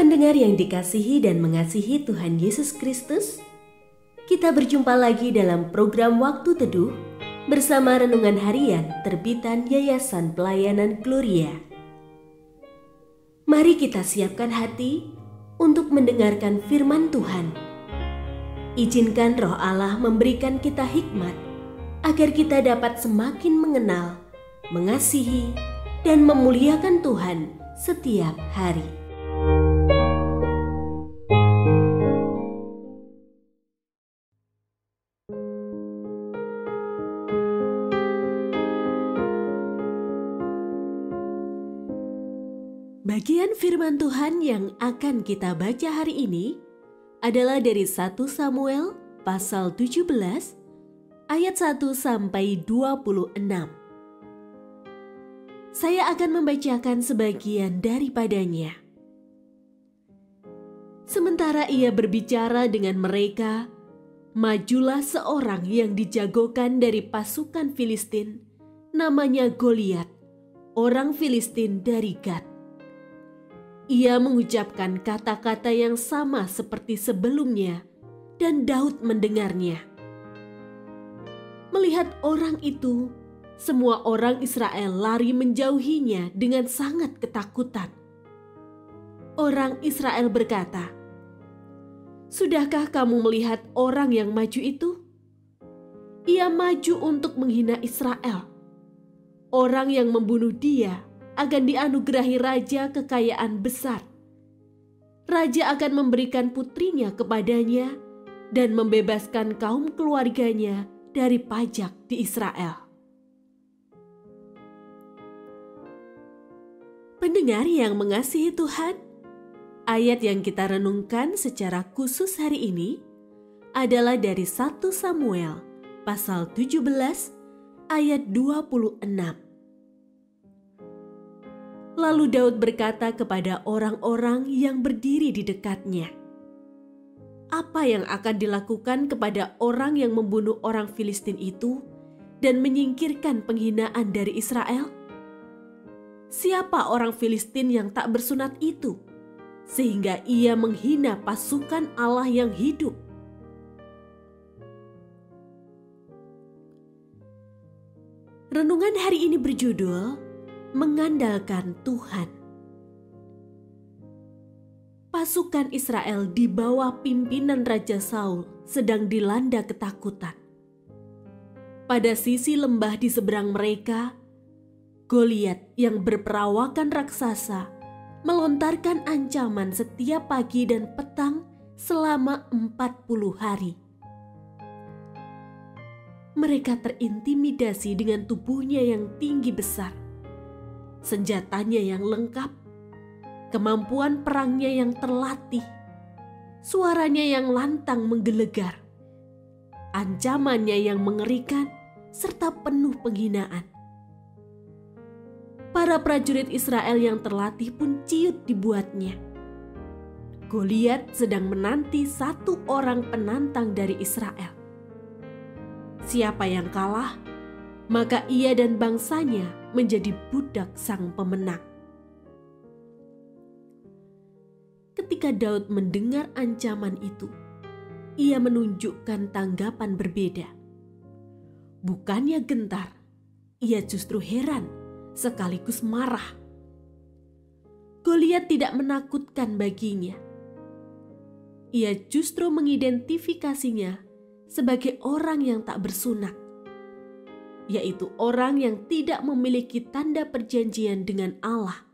Pendengar yang dikasihi dan mengasihi Tuhan Yesus Kristus, kita berjumpa lagi dalam program Waktu Teduh bersama Renungan Harian terbitan Yayasan Pelayanan Gloria. Mari kita siapkan hati untuk mendengarkan firman Tuhan. Izinkan Roh Allah memberikan kita hikmat agar kita dapat semakin mengenal, mengasihi, dan memuliakan Tuhan setiap hari. Bagian firman Tuhan yang akan kita baca hari ini adalah dari 1 Samuel pasal 17 ayat 1 sampai 26. Saya akan membacakan sebagian daripadanya. Sementara ia berbicara dengan mereka, majulah seorang yang dijagokan dari pasukan Filistin, namanya Goliat, orang Filistin dari Gat. Ia mengucapkan kata-kata yang sama seperti sebelumnya, dan Daud mendengarnya. Melihat orang itu, semua orang Israel lari menjauhinya dengan sangat ketakutan. Orang Israel berkata, "Sudahkah kamu melihat orang yang maju itu? Ia maju untuk menghina Israel. Orang yang membunuh dia akan dianugerahi raja kekayaan besar. Raja akan memberikan putrinya kepadanya dan membebaskan kaum keluarganya dari pajak di Israel." Pendengar yang mengasihi Tuhan, ayat yang kita renungkan secara khusus hari ini adalah dari 1 Samuel pasal 17 ayat 26. Lalu Daud berkata kepada orang-orang yang berdiri di dekatnya, "Apa yang akan dilakukan kepada orang yang membunuh orang Filistin itu dan menyingkirkan penghinaan dari Israel? Siapa orang Filistin yang tak bersunat itu, sehingga ia menghina pasukan Allah yang hidup?" Renungan hari ini berjudul Mengandalkan Tuhan. Pasukan Israel di bawah pimpinan Raja Saul sedang dilanda ketakutan. Pada sisi lembah di seberang mereka, Goliat yang berperawakan raksasa melontarkan ancaman setiap pagi dan petang selama 40 hari. Mereka terintimidasi dengan tubuhnya yang tinggi besar, senjatanya yang lengkap, kemampuan perangnya yang terlatih, suaranya yang lantang menggelegar, ancamannya yang mengerikan, serta penuh penghinaan. Para prajurit Israel yang terlatih pun ciut dibuatnya. Goliat sedang menanti satu orang penantang dari Israel. Siapa yang kalah, maka ia dan bangsanya menjadi budak sang pemenang. Ketika Daud mendengar ancaman itu, ia menunjukkan tanggapan berbeda. Bukannya gentar, ia justru heran sekaligus marah. Goliat tidak menakutkan baginya. Ia justru mengidentifikasinya sebagai orang yang tak bersunat, yaitu orang yang tidak memiliki tanda perjanjian dengan Allah.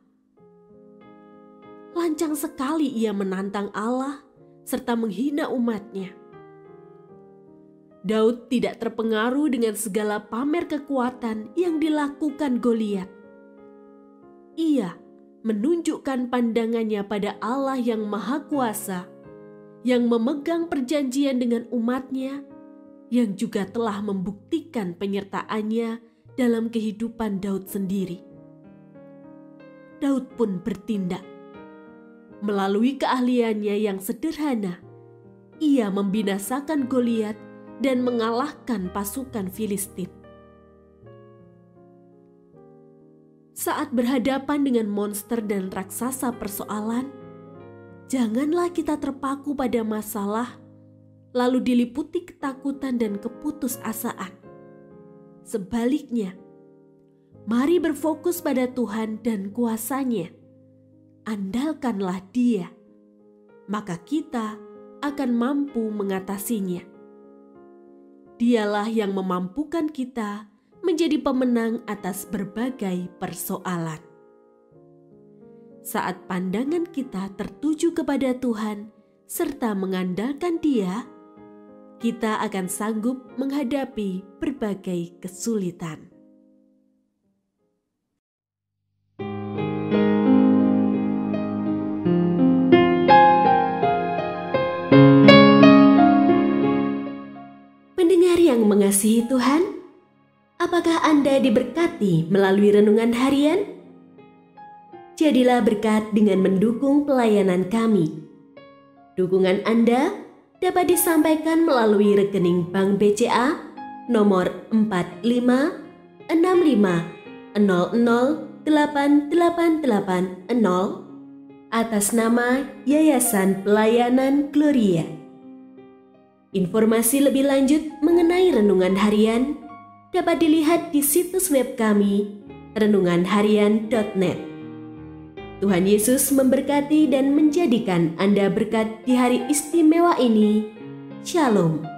Lancang sekali ia menantang Allah serta menghina umatnya. Daud tidak terpengaruh dengan segala pamer kekuatan yang dilakukan Goliat. Ia menunjukkan pandangannya pada Allah yang Maha Kuasa, yang memegang perjanjian dengan umatnya, yang juga telah membuktikan penyertaannya dalam kehidupan Daud sendiri. Daud pun bertindak. Melalui keahliannya yang sederhana, ia membinasakan Goliat dan mengalahkan pasukan Filistin. Saat berhadapan dengan monster dan raksasa persoalan, janganlah kita terpaku pada masalah, lalu diliputi ketakutan dan keputusasaan. Sebaliknya, mari berfokus pada Tuhan dan kuasa-Nya. Andalkanlah Dia, maka kita akan mampu mengatasinya. Dialah yang memampukan kita menjadi pemenang atas berbagai persoalan. Saat pandangan kita tertuju kepada Tuhan serta mengandalkan Dia, kita akan sanggup menghadapi berbagai kesulitan. Pendengar yang mengasihi Tuhan, apakah Anda diberkati melalui renungan harian? Jadilah berkat dengan mendukung pelayanan kami. Dukungan Anda dapat disampaikan melalui rekening Bank BCA nomor 4565008880 atas nama Yayasan Pelayanan Gloria. Informasi lebih lanjut mengenai renungan harian dapat dilihat di situs web kami renunganharian.net. Tuhan Yesus memberkati dan menjadikan Anda berkat di hari istimewa ini. Shalom.